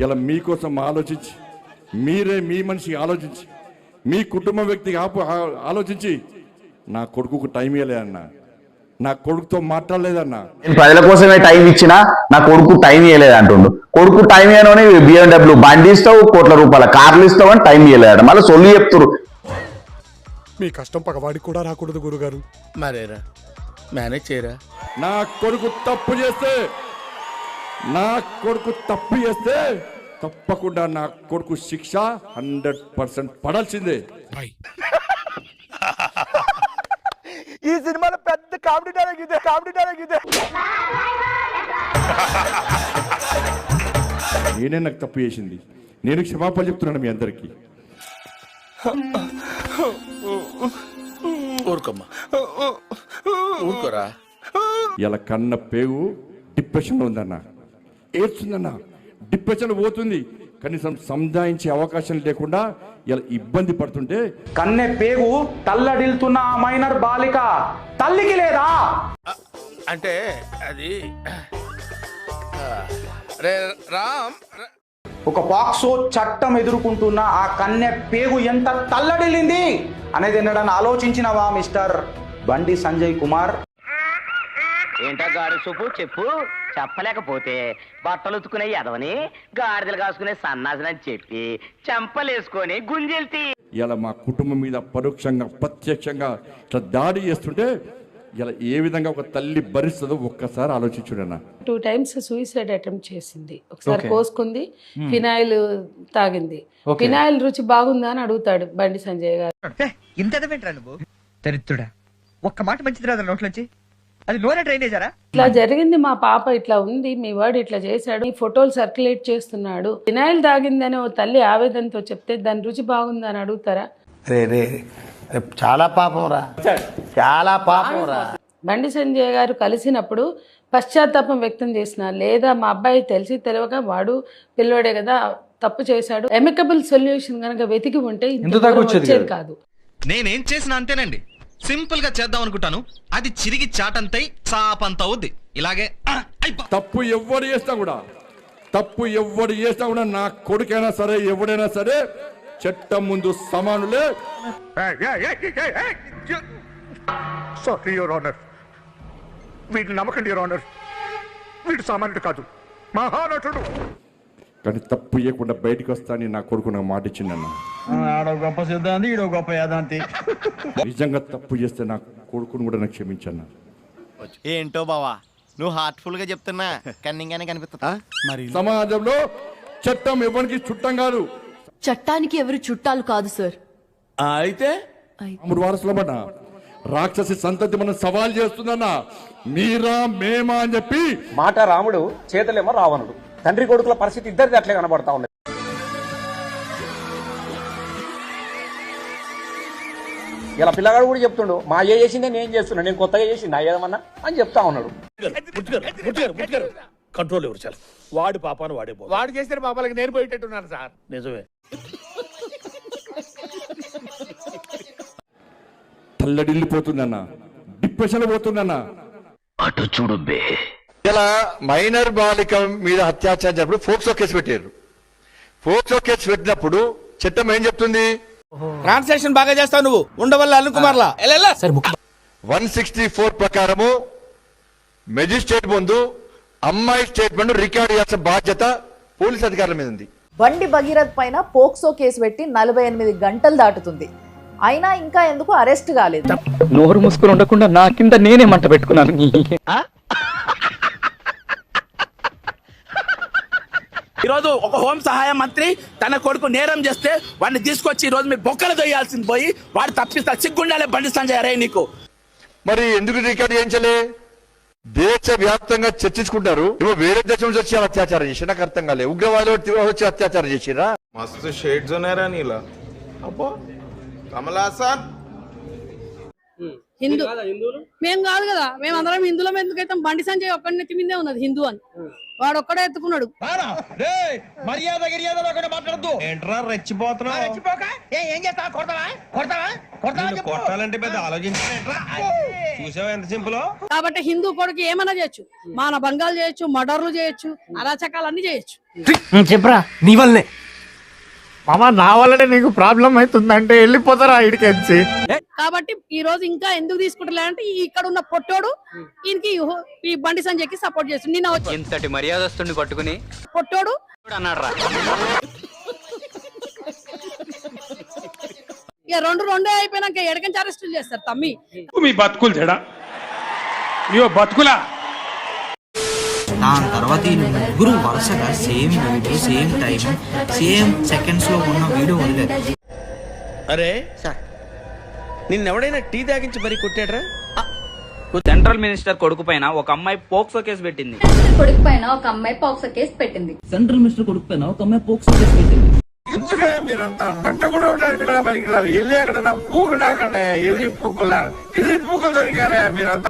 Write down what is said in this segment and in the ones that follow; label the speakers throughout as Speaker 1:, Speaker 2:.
Speaker 1: ఇలా మీకోసం ఆలోచించి మీరే మీ మనిషి ఆలోచించి మీ కుటుంబ వ్యక్తికి ఆలోచించి నా కొడుకుకు టైం ఇవ్వలేదన్నా, నా కొడుకుతో మాట్లాడలేదన్నా.
Speaker 2: నేను ప్రజల కోసమే టైం ఇచ్చినా నా కొడుకు టైం ఇవ్వలేదు అంటుండు. కొడుకు టైం ఇవ్వని BMW బండి ఇస్తావు, కోట్ల రూపాయల కార్లు ఇస్తావు అని టైం ఇవ్వలేడు. మళ్ళీ సొల్లు చెప్తురు.
Speaker 3: మీ కష్టం పగవాడికి కూడా రాకూడదు గురుగారు.
Speaker 4: మరేరా మేనేజ్ చేయరా.
Speaker 1: నా కొడుకు తప్పు చేస్తే తప్పకుండా నా కొడుకు శిక్ష 100% పడాల్సిందే.
Speaker 4: ఈ సినిమాలో పెద్ద కామెడీ డైలాగ్ ఇదే.
Speaker 1: నేనే నాకు తప్పు చేసింది, నేను క్షమాపణ చెప్తున్నాను మీ అందరికీ.
Speaker 4: ఊరుకోమ్మా, ఊరుకోరా.
Speaker 1: ఇలా కన్న పేగు డిప్రెషన్లో ఉందన్న, ఏడ్చుందన్న, డిప్రెషన్ పోతుంది, కనీసం సంధాయించే అవకాశం లేకుండా ఇలా ఇబ్బంది పడుతుంటే
Speaker 2: కన్నె పేగు తల్లడిల్తున్న ఆ మైనర్ బాలిక తల్లికి లేదా
Speaker 4: అంటే అది రే రామ్,
Speaker 2: ఒక పాక్సో చట్టం ఎదుర్కొంటున్న ఆ కన్నె పేగు ఎంత తల్లడిల్లింది అనేది ఎన్నడన్నా ఆలోచించినవా మిస్టర్ బండి సంజయ్ కుమార్?
Speaker 5: ఏంటో గాడి సూపు చెప్పు. చెప్పలేకపోతే బట్టలు ఉతుకునే ఎదవని గాడిదలు కాసుకునే సన్నాసిని చెప్పి చెంపలేసుకొని గుంజెల్తి.
Speaker 1: ఇలా మా కుటుంబం మీద పరోక్షంగా ప్రత్యక్షంగా ఇట్లా దాడి చేస్తుంటే ఇలా ఏ విధంగా ఒక తల్లి భరిస్తుందో ఒక్కసారి ఆలోచించుడన్నా.
Speaker 6: 2 times సూసైడ్ అటెంప్ట్ చేసింది. ఒకసారి పోసుకుంది, ఫినాయిల్ తాగింది. ఫినాయిల్ రుచి బాగుందా అని అడుగుతాడు బండి సంజయ్ గారు.
Speaker 7: ఇంత నువ్వు దరిద్రుడా, ఒక్క మాట మంచిది రాదు నోట్లోంచి. అది లోనే ట్రైన్ చేశారా?
Speaker 6: ఇట్లా జరిగింది, మా పాప ఇట్లా ఉంది, మీ వాడు ఇట్లా చేశాడు, ఈ ఫోటోలు సర్క్యులేట్ చేస్తున్నాడు, ఫినాయిల్ తాగిందని ఓ తల్లి ఆవేదనతో చెప్తే దాని రుచి బాగుందా అని అడుగుతారా?
Speaker 4: చాలా పాపం రా, చాలా పాపం రా.
Speaker 6: బండి సంజయ్ గారు కలిసినప్పుడు పశ్చాత్తాపం వ్యక్తం చేసిన, లేదా మా అబ్బాయి తెలిసి తెలియక వాడు పిల్లోడే కదా తప్పు చేశాడు, ఎమికబుల్ సొల్యూషన్ కనుక వెతికి ఉంటే వచ్చేది కాదు.
Speaker 8: నేనేం చేసినా అంతేనండి, సింపుల్ గా చేద్దాం అనుకుంటాను, అది చిరిగి చాటంతై చాపంత అవుద్ది. ఇలాగే
Speaker 1: తప్పు ఎవడు చేస్తా కూడా నా కొడుకైనా సరే ఎవడైనా సరే చట్టం ముందు సమానులే.
Speaker 3: సారీ యువర్ ఆనర్, వీటిని నమ్మకండి యువర్ ఆనర్, వీడు సామాన్యుడు కాదు, మహానటుడు.
Speaker 1: కానీ తప్పు చేయకుండా బయటకు వస్తానని నా కొడుకు నాకు మాట ఇచ్చిందన్న.
Speaker 4: గొప్ప సిద్ధాంతి, ఈడో గొప్ప యాదాంతి.
Speaker 1: నిజంగా తప్పు చేస్తే నా కొడుకును కూడా నాకు క్షమించన్నా.
Speaker 9: ఏంటో బావా, నువ్వు హార్ట్ఫుల్ గా చెప్తున్నా కన్నింగానే కనిపిస్తా.
Speaker 1: మరి సమాజంలో చట్టం ఎవరికి చుట్టం కాదు,
Speaker 10: చట్టానికి ఎవరు చుట్టాలు కాదు సార్.
Speaker 4: అయితే
Speaker 1: రాముడు వారసులమన్నా, రాక్షసి సంతతి మనం సవాల్ చేస్తుందన్నా, మీరా మేమా అని చెప్పి
Speaker 2: మాట రాముడు, చేతలేమో రావణుడు. తండ్రి కొడుకుల పరిస్థితి ఇద్దరిది అట్లే కనబడతా ఉంది. ఇలా పిల్లగాడు కూడా చెప్తుండు, మా ఏ చేసిందే నేను చేస్తున్నా, నేను కొత్తగా చేసింది ఏదమన్నా అని చెప్తా ఉన్నాడు.
Speaker 4: కంట్రోల్ ఎవరు చాలు, వాడి పాపాను వాడే వాడు చేసిన పాపాలకి నేను పోయేటట్టున్నాను సార్. నిజమే.
Speaker 1: తల్లడిల్లిపోతుందన్న, డిప్రెషన్ పోతుందన్న.
Speaker 5: అటు చూడు బే.
Speaker 3: ఇలా మైనర్ బాలిక మీద అత్యాచారం జరిగినప్పుడు ఫోక్సో కేసు పెట్టారు. ఫోక్సో కేసు పెట్టినప్పుడు చట్టం ఏం చెప్తుంది?
Speaker 4: ట్రాన్సాక్షన్ బాగా చేస్తావు నువ్వు, ఉండవల్ల అల్లు కుమార్లా
Speaker 3: 164 ప్రకారము మెజిస్ట్రేట్ ముందు అమ్మాయి స్టేట్మెంట్ రికార్డు చేయాల్సిన బాధ్యత పోలీస్ అధికారుల మీద ఉంది.
Speaker 10: బండి భగీరథ్ పైన పోక్సో కేసు పెట్టి 48 గంటలు దాటుతుంది, అయినా ఇంకా ఎందుకు అరెస్ట్ కాలేదు?
Speaker 7: నోరు మూసుకుని ఉండకుండా నా కింద నేనే మంట పెట్టుకున్నాను.
Speaker 4: ఈరోజు ఒక హోం సహాయ మంత్రి తన కొడుకు నేరం చేస్తే వాడిని తీసుకొచ్చి ఈ రోజు మీ బొక్కలు దొయ్యాల్సింది పోయి వాడు తప్పిస్తా. సిగ్గుండాలే బండి సంజయ్ అరే నీకు.
Speaker 3: మరి ఎందుకు రికార్డు చేయించలే? దేశ వ్యాప్తంగా చర్చించుకుంటారు. వేరే దేశం నుంచి వచ్చి అత్యాచారం చేసి నాకు అర్థం కాలే. ఉగ్రవాదులు వచ్చి అత్యాచారం చేసిరా?
Speaker 9: మస్తు షేడ్స్ ఉన్నారా నీలా. అబ్బో కమలాసన్
Speaker 10: హిందూ మేము కాదు కదా, మేము అందరం హిందువులం. ఎందుకైతే బండి సంజయ్ ఒక్కడి నెత్తి మీదే ఉన్నది హిందూ అని.
Speaker 6: వాడు ఒక్కడే ఎత్తుకున్నాడు.
Speaker 7: మర్యాద గిర్యాద లేకుండా మాట్లాడద్దు. ఏంట్రా రెచ్చిపోతున్నావు? రెచ్చిపోక ఏం చేస్తావా? కొడతావా? కొడతావా? కొట్టాలంటే పెద్ద ఆలోచించారా? చూసావా ఎంత సింపుల్.
Speaker 6: కాబట్టి హిందూ కొడుకు ఏమైనా చేయొచ్చు, మాన భంగాలు చేయొచ్చు, మర్డర్లు చేయొచ్చు, అరాచకాలన్నీ చేయొచ్చు.
Speaker 9: చెప్పరా నీ వల్లనే మామ, నా వల్లనే నీకు ప్రాబ్లం అవుతుందంటే వెళ్ళిపోతారా ఇడికెచ్చి.
Speaker 6: కాబట్టి ఈ రోజు ఇంకా ఎందుకు తీసుకుంటలేదంటే ఇక్కడ ఉన్న పొట్టోడు ఈయనకి ఈ బండి సంజయ్కి సపోర్ట్ చేస్తుంది. నిన్న వచ్చి
Speaker 5: ఇంతటి మర్యాదస్తుని పట్టుకుని
Speaker 6: పొట్టోడు
Speaker 5: అన్నాడు రా.
Speaker 6: ఇక రెండే అయిపోయినాక ఎడకంచి అరెస్టులు చేస్తారు తమ్మి.
Speaker 9: మీ బతుకులు చెడా ఇవో బతుకులా.
Speaker 7: దాని తర్వాత ఈ ముగ్గురు వరుసగా same video, same time, same seconds లో ఉన్న వీడియో వదిలేదు.
Speaker 9: అరే నిన్నెవడైనా టీ తాగించి మరీ కొట్టాడ్రా?
Speaker 5: సెంట్రల్ మినిస్టర్ కొడుకు పైన ఒక అమ్మాయి పోక్సో కేసు పెట్టింది.
Speaker 10: కొడుకు పైన ఒక అమ్మాయి పాక్సో కేసు పెట్టింది.
Speaker 7: సెంట్రల్ మినిస్టర్ కొడుకు పైన ఒక అమ్మాయి పోక్సో కేసు పెట్టింది.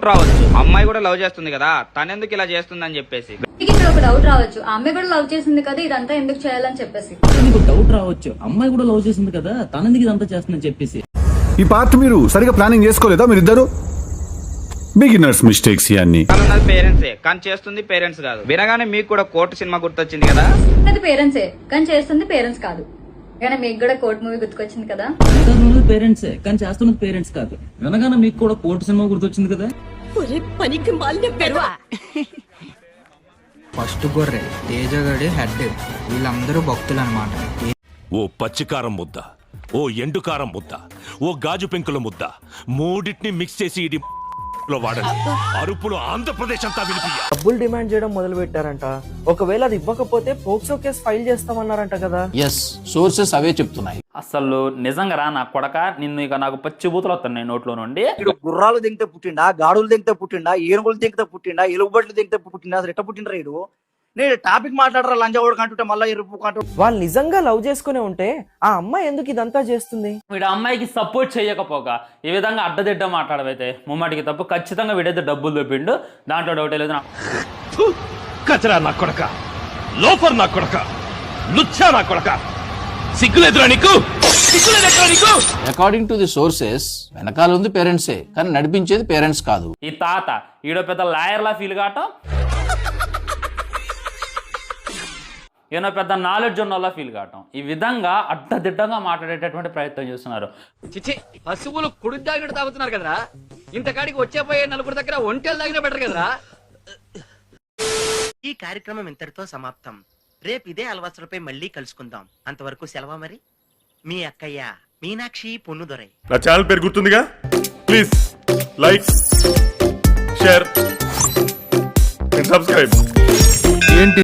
Speaker 5: రావచ్చు, అమ్మాయి కూడా లవ్ చేస్తుంది కదా, తనెందుకు ఇలా చేస్తుందని చెప్పేసి.
Speaker 10: ఇక్కడ ఒక డౌట్ రావచ్చు, ఆ అమ్మాయి కూడా లవ్ చేసింది కదా, ఇదంతా ఎందుకు చేయాలని చెప్పేసి.
Speaker 7: నీకు డౌట్ రావచ్చు, అమ్మాయి కూడా లవ్ చేసింది కదా, తనెందుకు ఇదంతా చేస్తుందని చెప్పేసి.
Speaker 11: ఈ పార్ట్ మీరు సరిగా ప్లానింగ్ చేసుకోలేదా మీరిద్దరు? బిగినర్స్ మిస్టేక్స్ ఇవన్నీ.
Speaker 5: అన్నది పేరెంట్సే కానీ చేస్తుంది పేరెంట్స్ కాదు. వినగానే మీకు కూడా కోర్టు సినిమా గుర్తొచ్చింది కదా.
Speaker 10: అది పేరెంట్సే కానీ చేస్తుంది పేరెంట్స్ కాదు. కానీ మీకు కూడా కోర్ట్ మూవీ గుర్తుకొచ్చింది కదా.
Speaker 7: పేరెంట్సే కానీ చేస్తున్నది పేరెంట్స్ కాదు. వినగానే మీకు కూడా కోర్టు సినిమా గుర్తొచ్చింది కదా. ఫస్ట్ గొర్రె తేజగడి హెడ్, వీళ్ళందరూ భక్తులు అన్నమాట.
Speaker 11: ఓ పచ్చికారం ముద్ద, ఓ ఎండుకారం ముద్ద, ఓ గాజు పెంకుల ముద్ద, మూడింటిని మిక్స్ చేసి ఇది వాడండి. అరుపులు ఆంధ్రప్రదేశ్ అంతా వినిపియ్య.
Speaker 9: డబ్బులు డిమాండ్ చేయడం మొదలు పెట్టారంట. ఒకవేళ అది ఇవ్వకపోతే పోక్సో కేసు ఫైల్ చేస్తామన్నారంట కదా.
Speaker 2: ఎస్, సోర్సెస్ అవే చెప్తున్నాయి.
Speaker 5: అసలు నిజంగా రా నా కొడక, నిన్ను ఇక నాకు పచ్చిబూతులు వస్తున్నాయి నోట్లో నుండి.
Speaker 9: గుర్రాలు దింగితే పుట్టిండా, గాడులు దింగితే పుట్టిండా, ఏనుగులు దింగితే పుట్టిండా, ఎలుగుబట్లు దింగితే పుట్టిండా, అసలు ఎట్ట పుట్టిండ్రా వీడు? నేను టాపిక్ మాట్లాడరా లంజావుడు కంటుంటే మళ్ళీ ఎరుపు కంటు. వాళ్ళు నిజంగా లవ్ చేసుకునే ఉంటే ఆ అమ్మాయి ఎందుకు ఇదంతా చేస్తుంది?
Speaker 5: వీడు అమ్మాయికి సపోర్ట్ చేయకపోగా ఈ విధంగా అడ్డదిడ్డ మాట్లాడవైతే ముమ్మాటికి తప్పు. ఖచ్చితంగా వీడైతే డబ్బులు దొబ్బిండు, దాంట్లో డౌటే లేదు.
Speaker 11: కచరా నా కొడక, లోఫర్ నా కొడక, లుచ్చా నా కొడక, సిగ్గులేదురా నీకు? సిగ్గులేదురా నీకు?
Speaker 2: అకార్డింగ్ టు ది సోర్సెస్ వెనకాల ఉంది పేరెంట్సే కానీ నడిపించేది పేరెంట్స్ కాదు.
Speaker 5: ఈ తాత ఈడో పెద్ద లాయర్లా ఫీల్ కావటం, ఏదో పెద్ద నాలెడ్జ్ ఉన్న ఫీల్ కావటం, ఈ విధంగా అడ్డదిడ్డంగా మాట్లాడేటటువంటి ప్రయత్నం చేస్తున్నారు.
Speaker 7: చిచి, పశువులు కుడి తాగినట్టు తాగుతున్నారు కదరా. ఇంతకాడికి వచ్చేపోయే నలుగురు దగ్గర ఒంటెలు తాగినా బెటర్ కదరా.
Speaker 9: ఈ కార్యక్రమం ఇంతటితో సమాప్తం. రేపు ఇదే అలవాసులపై మళ్ళీ కలుసుకుందాం. అంతవరకు సెలవా మరి. మీ అక్కయ్య మీనాక్షి పొన్నుదొరై.
Speaker 11: నా ఛానల్ పేరు గుర్తుందిగా? Please like, share and subscribe. ఏంటి